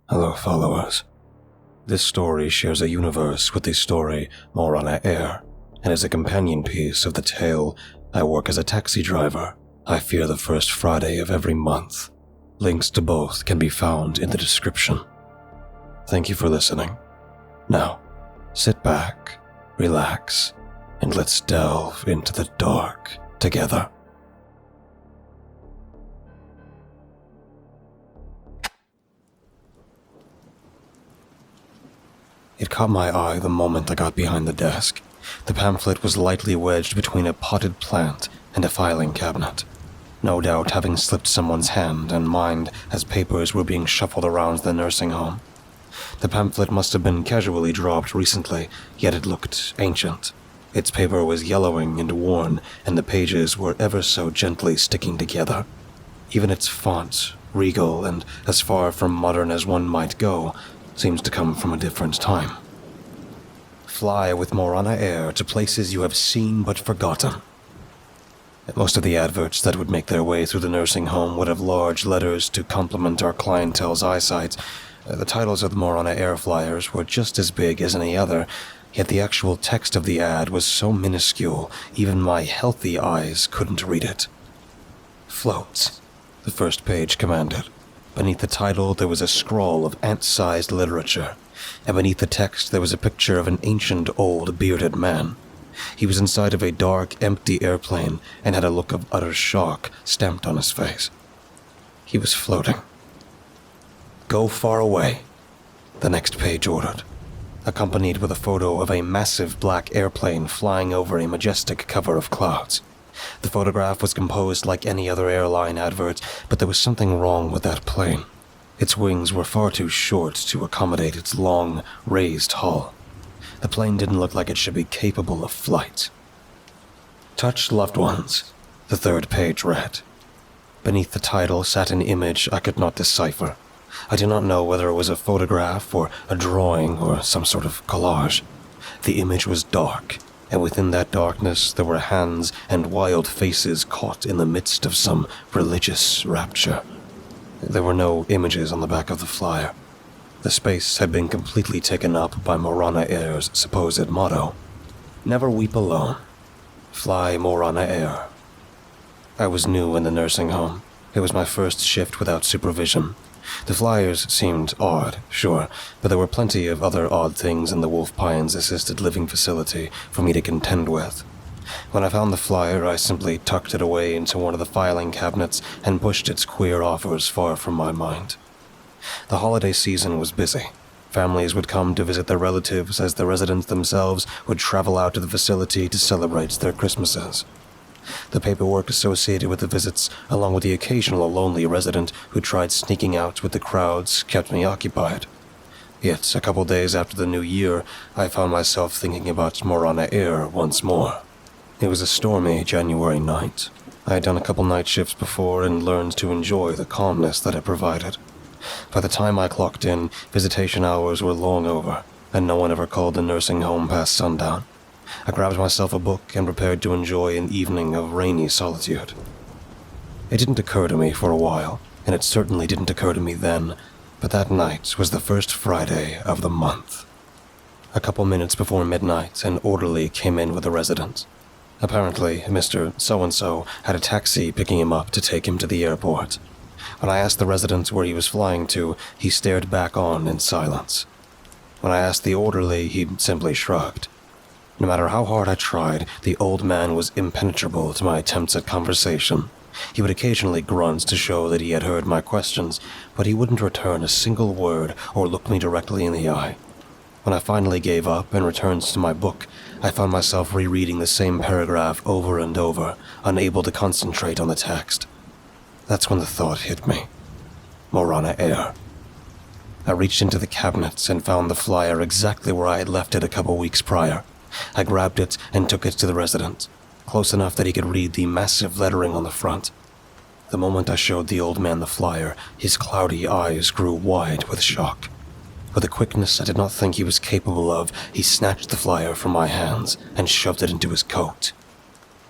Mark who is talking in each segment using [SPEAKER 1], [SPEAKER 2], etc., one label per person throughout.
[SPEAKER 1] Hello, followers. This story shares a universe with the story Morana Air, and is a companion piece of the tale I Work as a Taxi Driver. I Fear the First Friday of Every Month. Links to both can be found in the description. Thank you for listening. Now, sit back, relax, and let's delve into the dark together. It caught my eye the moment I got behind the desk. The pamphlet was lightly wedged between a potted plant and a filing cabinet, no doubt having slipped someone's hand and mind as papers were being shuffled around the nursing home. The pamphlet must have been casually dropped recently, yet it looked ancient. Its paper was yellowing and worn, and the pages were ever so gently sticking together. Even its font, regal and as far from modern as one might go, seems to come from a different time. Fly with Morana Air to places you have seen but forgotten. Most of the adverts that would make their way through the nursing home would have large letters to complement our clientele's eyesight. The titles of the Morana Air flyers were just as big as any other, yet the actual text of the ad was so minuscule, even my healthy eyes couldn't read it. Floats, the first page commanded. Beneath the title, there was a scrawl of ant-sized literature, and beneath the text there was a picture of an ancient old bearded man. He was inside of a dark, empty airplane and had a look of utter shock stamped on his face. He was floating. Go far away, the next page ordered, accompanied with a photo of a massive black airplane flying over a majestic cover of clouds. The photograph was composed like any other airline advert, but there was something wrong with that plane. Its wings were far too short to accommodate its long, raised hull. The plane didn't look like it should be capable of flight. Touch loved ones, the third page read. Beneath the title sat an image I could not decipher. I do not know whether it was a photograph or a drawing or some sort of collage. The image was dark, and within that darkness there were hands and wild faces caught in the midst of some religious rapture. There were no images on the back of the flyer. The space had been completely taken up by Morana Air's supposed motto, "Never weep alone. Fly Morana Air." I was new in the nursing home. It was my first shift without supervision. The flyers seemed odd, sure, but there were plenty of other odd things in the Wolf Pines assisted living facility for me to contend with. When I found the flyer, I simply tucked it away into one of the filing cabinets and pushed its queer offers far from my mind. The holiday season was busy. Families would come to visit their relatives as the residents themselves would travel out to the facility to celebrate their Christmases. The paperwork associated with the visits, along with the occasional lonely resident who tried sneaking out with the crowds, kept me occupied. Yet, a couple days after the new year, I found myself thinking about Morana Air once more. It was a stormy January night. I had done a couple night shifts before and learned to enjoy the calmness that it provided. By the time I clocked in, visitation hours were long over, and no one ever called the nursing home past sundown. I grabbed myself a book and prepared to enjoy an evening of rainy solitude. It didn't occur to me for a while, and it certainly didn't occur to me then, but that night was the first Friday of the month. A couple minutes before midnight, an orderly came in with a resident. Apparently, Mr. So-and-so had a taxi picking him up to take him to the airport. When I asked the resident where he was flying to, he stared back on in silence. When I asked the orderly, he simply shrugged. No matter how hard I tried, the old man was impenetrable to my attempts at conversation. He would occasionally grunt to show that he had heard my questions, but he wouldn't return a single word or look me directly in the eye. When I finally gave up and returned to my book, I found myself rereading the same paragraph over and over, unable to concentrate on the text. That's when the thought hit me. Morana Air. I reached into the cabinet and found the flyer exactly where I had left it a couple weeks prior. I grabbed it and took it to the resident, close enough that he could read the massive lettering on the front. The moment I showed the old man the flyer, his cloudy eyes grew wide with shock. With a quickness I did not think he was capable of, he snatched the flyer from my hands and shoved it into his coat.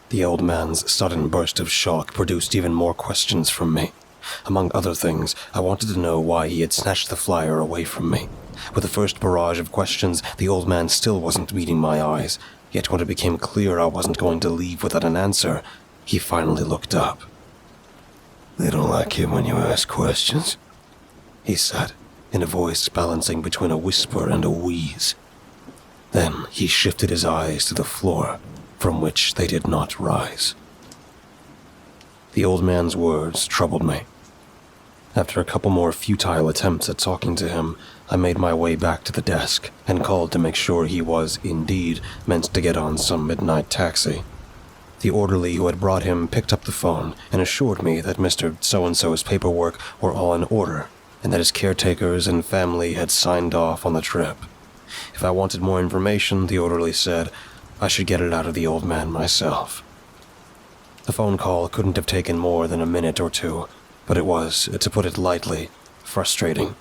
[SPEAKER 1] The old man's sudden burst of shock produced even more questions from me. Among other things, I wanted to know why he had snatched the flyer away from me. With the first barrage of questions, the old man still wasn't meeting my eyes, yet when it became clear I wasn't going to leave without an answer, he finally looked up.
[SPEAKER 2] "They don't like it when you ask questions,"
[SPEAKER 1] he said, in a voice balancing between a whisper and a wheeze. Then he shifted his eyes to the floor, from which they did not rise. The old man's words troubled me. After a couple more futile attempts at talking to him, I made my way back to the desk and called to make sure he was, indeed, meant to get on some midnight taxi. The orderly who had brought him picked up the phone and assured me that Mr. So-and-so's paperwork were all in order and that his caretakers and family had signed off on the trip. If I wanted more information, the orderly said, I should get it out of the old man myself. The phone call couldn't have taken more than a minute or two, but it was, to put it lightly, frustrating.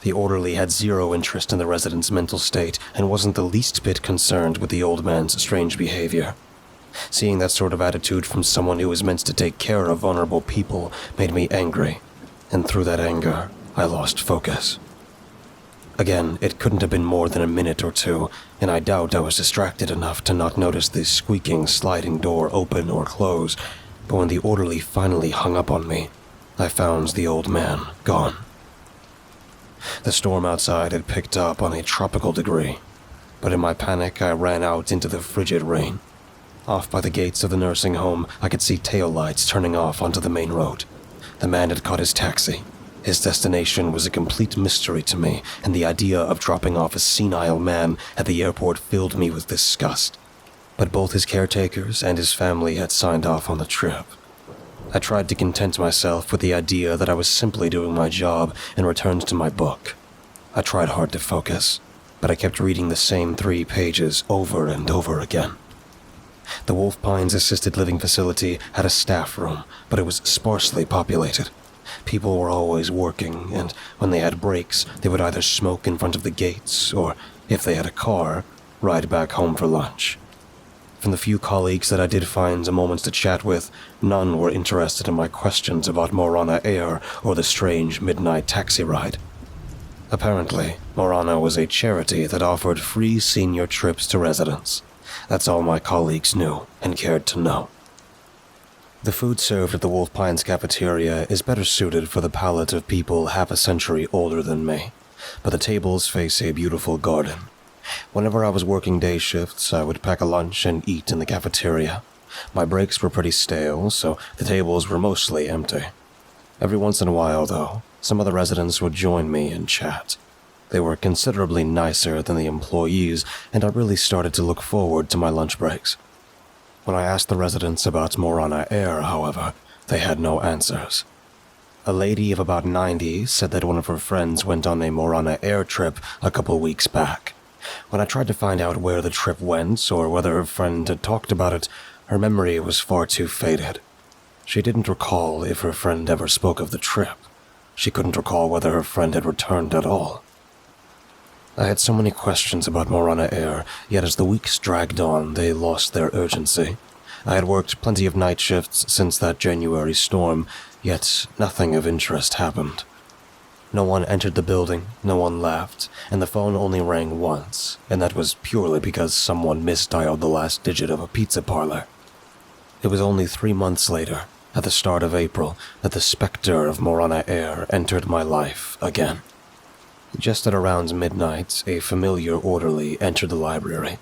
[SPEAKER 1] The orderly had zero interest in the resident's mental state and wasn't the least bit concerned with the old man's strange behavior. Seeing that sort of attitude from someone who was meant to take care of vulnerable people made me angry, and through that anger, I lost focus. Again, it couldn't have been more than a minute or two, and I doubt I was distracted enough to not notice the squeaking sliding door open or close, but when the orderly finally hung up on me, I found the old man gone. The storm outside had picked up on a tropical degree, but in my panic I ran out into the frigid rain. Off by the gates of the nursing home, I could see taillights turning off onto the main road. The man had caught his taxi. His destination was a complete mystery to me, and the idea of dropping off a senile man at the airport filled me with disgust. But both his caretakers and his family had signed off on the trip. I tried to content myself with the idea that I was simply doing my job and returned to my book. I tried hard to focus, but I kept reading the same 3 pages over and over again. The Wolf Pines Assisted Living Facility had a staff room, but it was sparsely populated. People were always working, and when they had breaks, they would either smoke in front of the gates, or, if they had a car, ride back home for lunch. From the few colleagues that I did find a moment to chat with, none were interested in my questions about Morana Air or the strange midnight taxi ride. Apparently, Morana was a charity that offered free senior trips to residents. That's all my colleagues knew and cared to know. The food served at the Wolf Pines cafeteria is better suited for the palate of people half a century older than me, but the tables face a beautiful garden. Whenever I was working day shifts, I would pack a lunch and eat in the cafeteria. My breaks were pretty stale, so the tables were mostly empty. Every once in a while, though, some of the residents would join me and chat. They were considerably nicer than the employees, and I really started to look forward to my lunch breaks. When I asked the residents about Morana Air, however, they had no answers. A lady of about 90 said that one of her friends went on a Morana Air trip a couple weeks back. When I tried to find out where the trip went or whether her friend had talked about it, her memory was far too faded. She didn't recall if her friend ever spoke of the trip. She couldn't recall whether her friend had returned at all. I had so many questions about Morana Air, yet as the weeks dragged on, they lost their urgency. I had worked plenty of night shifts since that January storm, yet nothing of interest happened. No one entered the building, no one left, and the phone only rang once, and that was purely because someone misdialed the last digit of a pizza parlor. It was only 3 months later, at the start of April, that the specter of Morana Air entered my life again. Just at around midnight, a familiar orderly entered the library.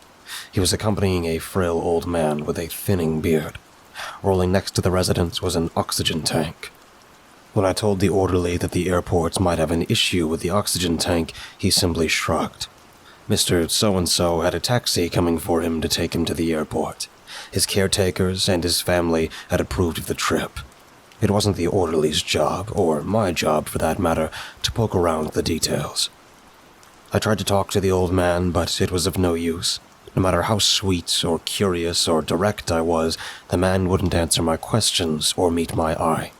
[SPEAKER 1] He was accompanying a frail old man with a thinning beard. Rolling next to the resident was an oxygen tank. When I told the orderly that the airport might have an issue with the oxygen tank, he simply shrugged. Mr. So-and-so had a taxi coming for him to take him to the airport. His caretakers and his family had approved of the trip. It wasn't the orderly's job, or my job for that matter, to poke around the details. I tried to talk to the old man, but it was of no use. No matter how sweet or curious or direct I was, the man wouldn't answer my questions or meet my eye.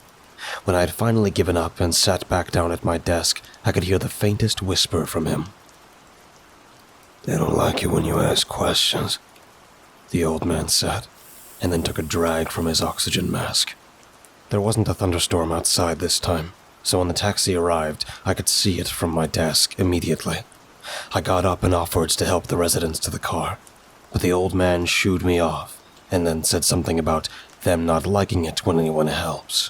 [SPEAKER 1] When I had finally given up and sat back down at my desk, I could hear the faintest whisper from him.
[SPEAKER 2] "They don't like it when you ask questions,"
[SPEAKER 1] the old man said, and then took a drag from his oxygen mask. There wasn't a thunderstorm outside this time, so when the taxi arrived, I could see it from my desk immediately. I got up and offered to help the residents to the car, but the old man shooed me off and then said something about them not liking it when anyone helps.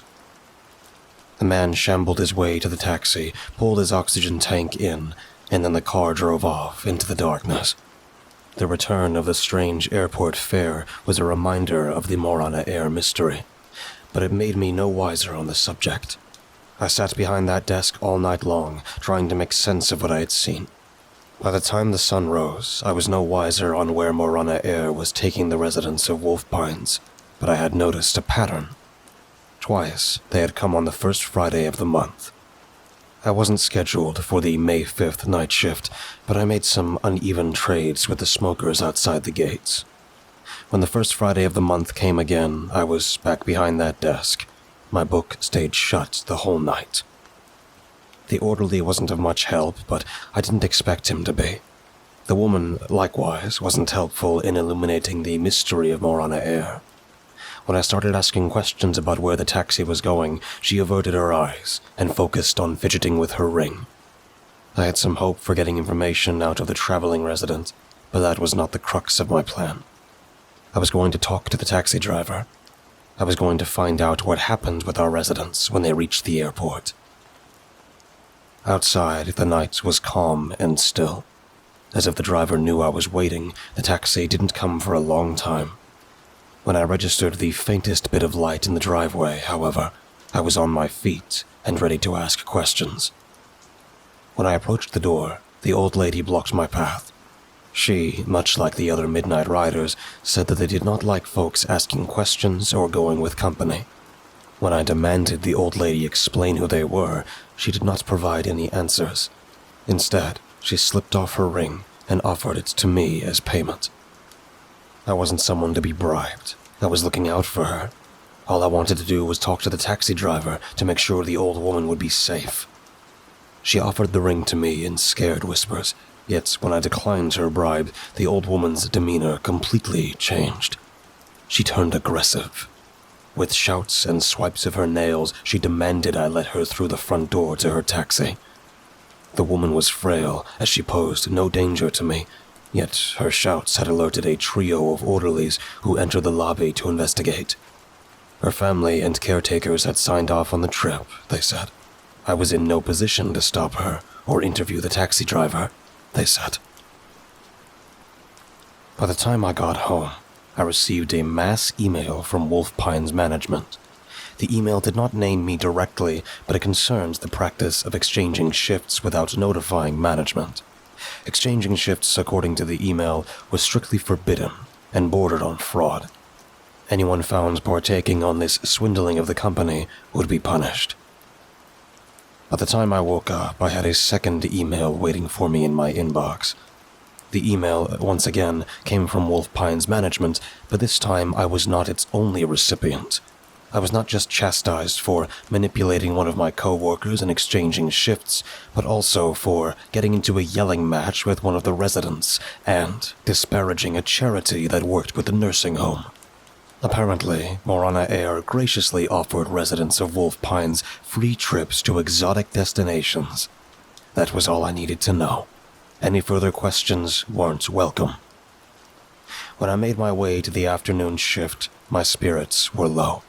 [SPEAKER 1] The man shambled his way to the taxi, pulled his oxygen tank in, and then the car drove off into the darkness. The return of the strange airport fare was a reminder of the Morana Air mystery, but it made me no wiser on the subject. I sat behind that desk all night long, trying to make sense of what I had seen. By the time the sun rose, I was no wiser on where Morana Air was taking the residents of Wolf Pines, but I had noticed a pattern. Twice, they had come on the first Friday of the month. I wasn't scheduled for the May 5th night shift, but I made some uneven trades with the smokers outside the gates. When the first Friday of the month came again, I was back behind that desk. My book stayed shut the whole night. The orderly wasn't of much help, but I didn't expect him to be. The woman, likewise, wasn't helpful in illuminating the mystery of Morana Air. When I started asking questions about where the taxi was going, she averted her eyes and focused on fidgeting with her ring. I had some hope for getting information out of the traveling resident, but that was not the crux of my plan. I was going to talk to the taxi driver. I was going to find out what happened with our residents when they reached the airport. Outside, the night was calm and still. As if the driver knew I was waiting, the taxi didn't come for a long time. When I registered the faintest bit of light in the driveway, however, I was on my feet and ready to ask questions. When I approached the door, the old lady blocked my path. She, much like the other midnight riders, said that they did not like folks asking questions or going with company. When I demanded the old lady explain who they were, she did not provide any answers. Instead, she slipped off her ring and offered it to me as payment. I wasn't someone to be bribed. I was looking out for her. All I wanted to do was talk to the taxi driver to make sure the old woman would be safe. She offered the ring to me in scared whispers, yet when I declined her bribe, the old woman's demeanor completely changed. She turned aggressive. With shouts and swipes of her nails, she demanded I let her through the front door to her taxi. The woman was frail, as she posed no danger to me, yet her shouts had alerted a trio of orderlies who entered the lobby to investigate. Her family and caretakers had signed off on the trip, they said. I was in no position to stop her or interview the taxi driver, they said. By the time I got home, I received a mass email from Wolf Pines management. The email did not name me directly, but it concerns the practice of exchanging shifts without notifying management. Exchanging shifts, according to the email, was strictly forbidden and bordered on fraud. Anyone found partaking on this swindling of the company would be punished. By the time I woke up, I had a second email waiting for me in my inbox. The email, once again, came from Wolf Pines management, but this time I was not its only recipient. I was not just chastised for manipulating one of my co-workers and exchanging shifts, but also for getting into a yelling match with one of the residents and disparaging a charity that worked with the nursing home. Apparently, Morana Air graciously offered residents of Wolf Pines free trips to exotic destinations. That was all I needed to know. Any further questions weren't welcome. When I made my way to the afternoon shift, my spirits were low.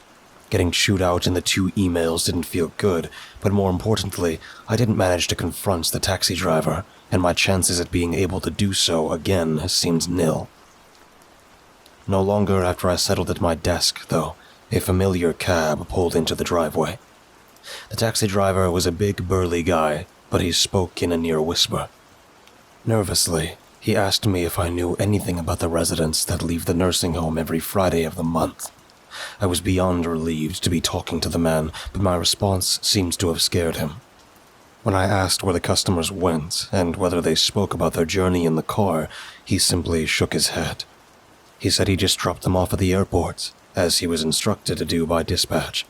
[SPEAKER 1] Getting chewed out in the 2 emails didn't feel good, but more importantly, I didn't manage to confront the taxi driver, and my chances at being able to do so again seemed nil. No longer after I settled at my desk, though, a familiar cab pulled into the driveway. The taxi driver was a big, burly guy, but he spoke in a near whisper. Nervously, he asked me if I knew anything about the residents that leave the nursing home every Friday of the month. I was beyond relieved to be talking to the man, but my response seemed to have scared him. When I asked where the customers went and whether they spoke about their journey in the car, he simply shook his head. He said he just dropped them off at the airport, as he was instructed to do by dispatch.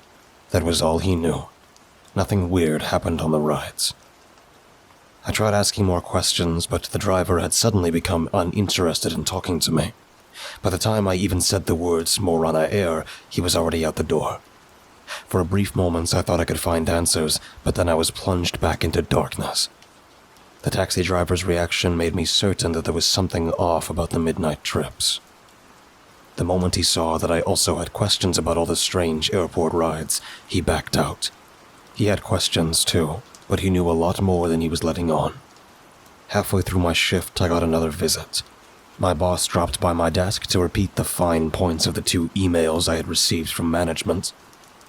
[SPEAKER 1] That was all he knew. Nothing weird happened on the rides. I tried asking more questions, but the driver had suddenly become uninterested in talking to me. By the time I even said the words Morana Air, he was already out the door. For a brief moment, I thought I could find answers, but then I was plunged back into darkness. The taxi driver's reaction made me certain that there was something off about the midnight trips. The moment he saw that I also had questions about all the strange airport rides, he backed out. He had questions too, but he knew a lot more than he was letting on. Halfway through my shift, I got another visit. My boss dropped by my desk to repeat the fine points of the 2 emails I had received from management.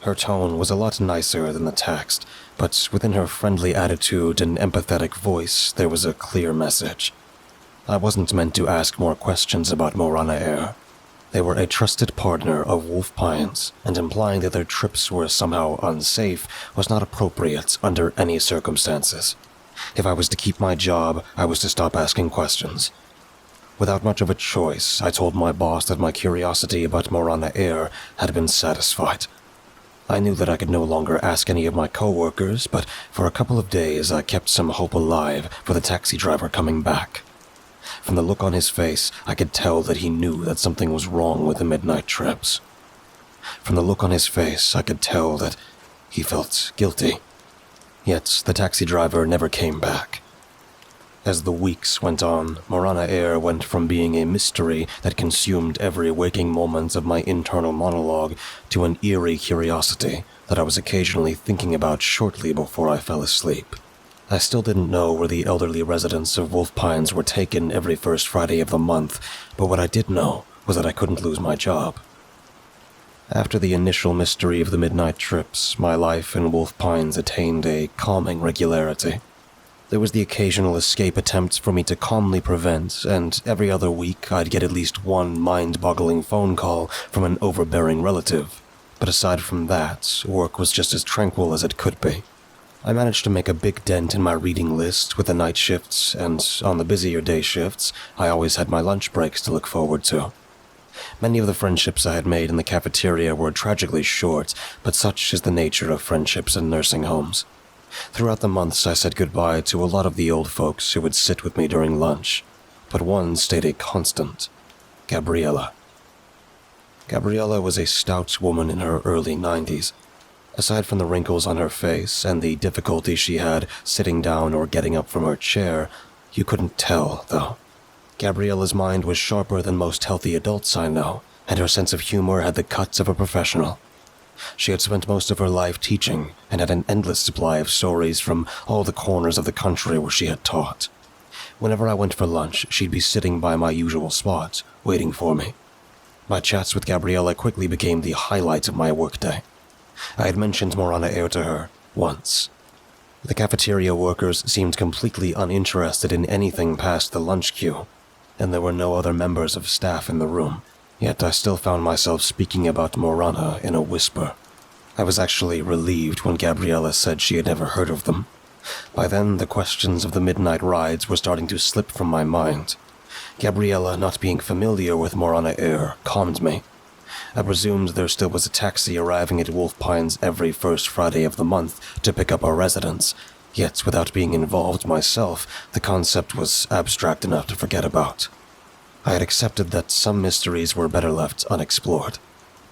[SPEAKER 1] Her tone was a lot nicer than the text, but within her friendly attitude and empathetic voice, there was a clear message. I wasn't meant to ask more questions about Morana Air. They were a trusted partner of Wolf Pines, and implying that their trips were somehow unsafe was not appropriate under any circumstances. If I was to keep my job, I was to stop asking questions. Without much of a choice, I told my boss that my curiosity about Morana Air had been satisfied. I knew that I could no longer ask any of my co-workers, but for a couple of days I kept some hope alive for the taxi driver coming back. From the look on his face, I could tell that he knew that something was wrong with the midnight trips. From the look on his face, I could tell that he felt guilty. Yet the taxi driver never came back. As the weeks went on, Morana Air went from being a mystery that consumed every waking moment of my internal monologue to an eerie curiosity that I was occasionally thinking about shortly before I fell asleep. I still didn't know where the elderly residents of Wolf Pines were taken every first Friday of the month, but what I did know was that I couldn't lose my job. After the initial mystery of the midnight trips, my life in Wolf Pines attained a calming regularity. There was the occasional escape attempt for me to calmly prevent, and every other week I'd get at least one mind-boggling phone call from an overbearing relative. But aside from that, work was just as tranquil as it could be. I managed to make a big dent in my reading list with the night shifts, and on the busier day shifts, I always had my lunch breaks to look forward to. Many of the friendships I had made in the cafeteria were tragically short, but such is the nature of friendships in nursing homes. Throughout the months, I said goodbye to a lot of the old folks who would sit with me during lunch, but one stayed a constant: Gabriella. Gabriella was a stout woman in her early 90s. Aside from the wrinkles on her face and the difficulty she had sitting down or getting up from her chair, you couldn't tell, though. Gabriella's mind was sharper than most healthy adults I know, and her sense of humor had the cuts of a professional. She had spent most of her life teaching and had an endless supply of stories from all the corners of the country where she had taught. Whenever I went for lunch, she'd be sitting by my usual spot, waiting for me. My chats with Gabriella quickly became the highlight of my workday. I had mentioned Morana Air to her once. The cafeteria workers seemed completely uninterested in anything past the lunch queue, and there were no other members of staff in the room. Yet I still found myself speaking about Morana in a whisper. I was actually relieved when Gabriella said she had never heard of them. By then, the questions of the midnight rides were starting to slip from my mind. Gabriella not being familiar with Morana Air calmed me. I presumed there still was a taxi arriving at Wolf Pines every first Friday of the month to pick up our residents, yet without being involved myself, the concept was abstract enough to forget about. I had accepted that some mysteries were better left unexplored.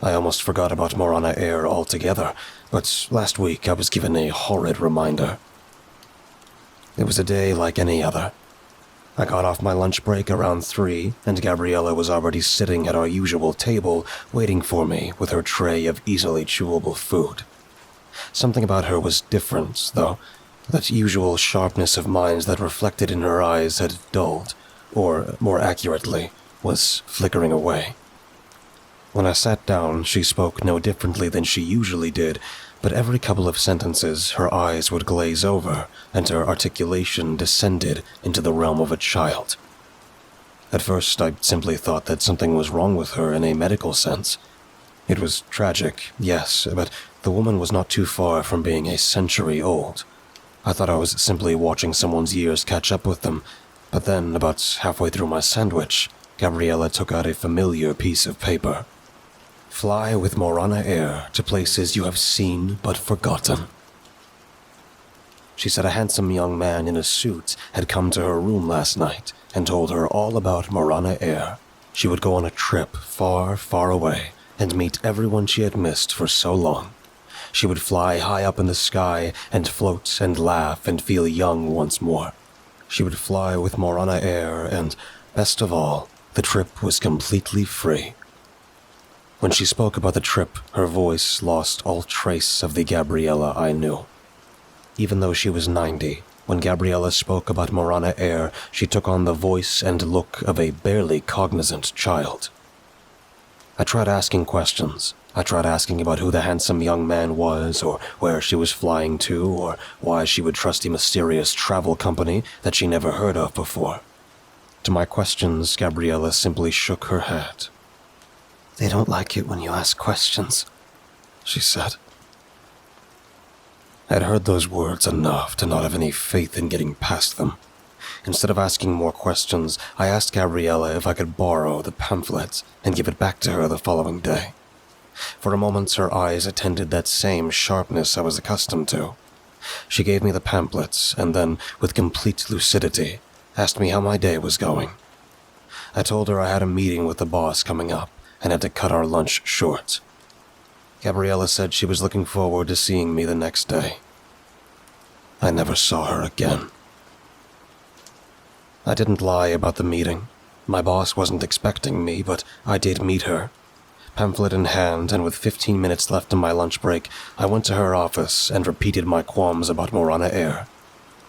[SPEAKER 1] I almost forgot about Morana Air altogether, but last week I was given a horrid reminder. It was a day like any other. I got off my lunch break around 3, and Gabriella was already sitting at our usual table, waiting for me with her tray of easily chewable food. Something about her was different, though. That usual sharpness of mind that reflected in her eyes had dulled, or, more accurately, was flickering away. When I sat down, she spoke no differently than she usually did, but every couple of sentences her eyes would glaze over, and her articulation descended into the realm of a child. At first, I simply thought that something was wrong with her in a medical sense. It was tragic, yes, but the woman was not too far from being a century old. I thought I was simply watching someone's years catch up with them, but then, about halfway through my sandwich, Gabriella took out a familiar piece of paper. Fly with Morana Air to places you have seen but forgotten. She said a handsome young man in a suit had come to her room last night and told her all about Morana Air. She would go on a trip far, far away and meet everyone she had missed for so long. She would fly high up in the sky and float and laugh and feel young once more. She would fly with Morana Air and, best of all, the trip was completely free. When she spoke about the trip, her voice lost all trace of the Gabriella I knew. Even though she was 90, when Gabriella spoke about Morana Air, she took on the voice and look of a barely cognizant child. I tried asking questions. I tried asking about who the handsome young man was, or where she was flying to, or why she would trust a mysterious travel company that she never heard of before. To my questions, Gabriella simply shook her head. "They don't like it when you ask questions," she said. I had heard those words enough to not have any faith in getting past them. Instead of asking more questions, I asked Gabriella if I could borrow the pamphlet and give it back to her the following day. For a moment, her eyes attended that same sharpness I was accustomed to. She gave me the pamphlets and then, with complete lucidity, asked me how my day was going. I told her I had a meeting with the boss coming up and had to cut our lunch short. Gabriella said she was looking forward to seeing me the next day. I never saw her again. I didn't lie about the meeting. My boss wasn't expecting me, but I did meet her. Pamphlet in hand, and with 15 minutes left in my lunch break, I went to her office and repeated my qualms about Morana Air.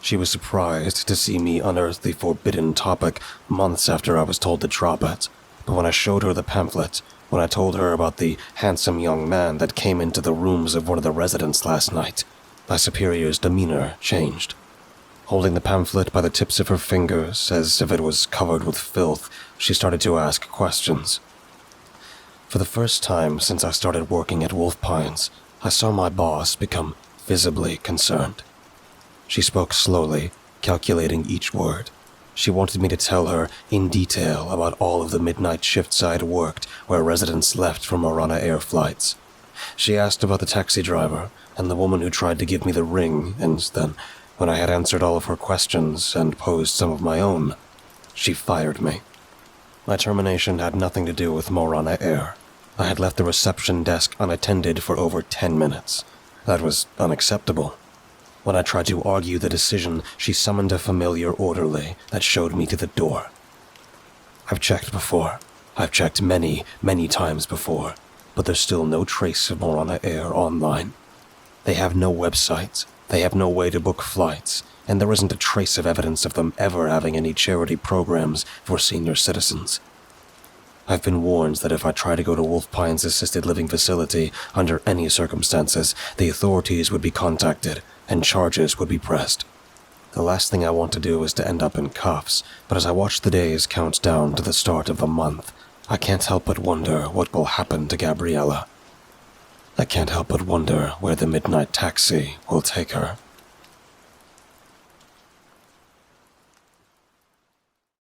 [SPEAKER 1] She was surprised to see me unearth the forbidden topic months after I was told to drop it. But when I showed her the pamphlet, when I told her about the handsome young man that came into the rooms of one of the residents last night, my superior's demeanor changed. Holding the pamphlet by the tips of her fingers, as if it was covered with filth, she started to ask questions. For the first time since I started working at Wolf Pines, I saw my boss become visibly concerned. She spoke slowly, calculating each word. She wanted me to tell her in detail about all of the midnight shifts I had worked where residents left from Morana Air flights. She asked about the taxi driver and the woman who tried to give me the ring, and then, when I had answered all of her questions and posed some of my own, she fired me. My termination had nothing to do with Morana Air. I had left the reception desk unattended for over 10 minutes. That was unacceptable. When I tried to argue the decision, she summoned a familiar orderly that showed me to the door. I've checked before. I've checked many, many times before, but there's still no trace of Morana Air online. They have no website, they have no way to book flights, and there isn't a trace of evidence of them ever having any charity programs for senior citizens. I've been warned that if I try to go to Wolf Pines assisted living facility under any circumstances, the authorities would be contacted and charges would be pressed. The last thing I want to do is to end up in cuffs, but as I watch the days count down to the start of the month, I can't help but wonder what will happen to Gabriella. I can't help but wonder where the midnight taxi will take her.